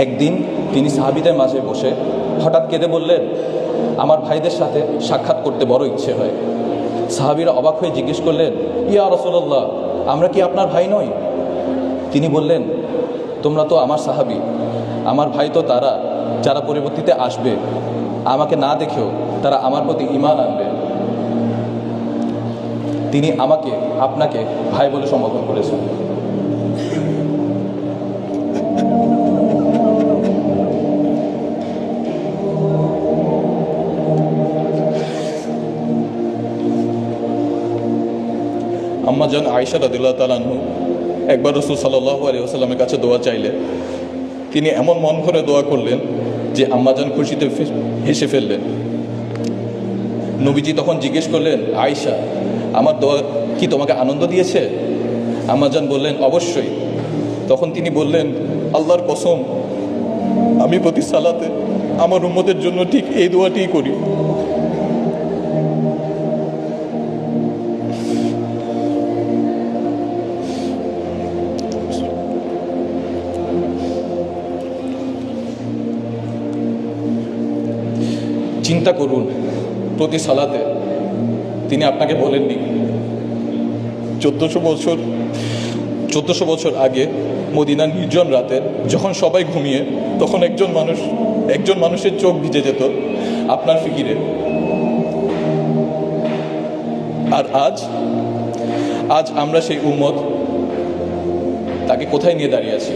একদিন তিনি সাহাবীদের মাঝে বসে হঠাৎ কেঁদে বললেন, আমার ভাইদের সাথে সাক্ষাৎ করতে বড় ইচ্ছে হয়। সাহাবীরা অবাক হয়ে জিজ্ঞেস করলেন, ইয়া রাসূলুল্লাহ, আমরা কি আপনার ভাই নই? তিনি বললেন, তোমরা তো আমার সাহাবী, আমার ভাই তো তারা যারা পরবর্তীতে আসবে, আমাকে না দেখেও তারা আমার প্রতি ঈমান আনবে। তিনি আমাকে আপনাকে ভাই বলে সম্বোধন করেছেন। আম্মা জান আয়েশা রাদিয়াল্লাহু তাআলা আনহু একবার রাসূল সাল্লাল্লাহু আলাইহি ওয়াসাল্লামের কাছে দোয়া চাইলেন। তিনি এমন মন ভরে দোয়া করলেন যে আম্মা জান খুশিতে হেসে ফেললেন। নবীজি তখন জিজ্ঞেস করলেন, আয়েশা, আমার দোয়া কি তোমাকে আনন্দ দিয়েছে? আম্মা জান বললেন, অবশ্যই। তখন তিনি বললেন, আল্লাহর কসম, আমি প্রতি সালাতে আমার উম্মতের জন্য ঠিক এই দোয়াটিই করি। চিন্তা করুন, প্রতি সালাতে তিনি আপনাকে বলেননি। 1400 বছর আগে মদিনার নির্জন রাতে যখন সবাই ঘুমিয়ে, তখন একজন মানুষের চোখ ভিজে যেত আপনার ফিকিরে। আর আজ আমরা সেই উম্মত তাকে কোথায় নিয়ে দাঁড়িয়ে আছি?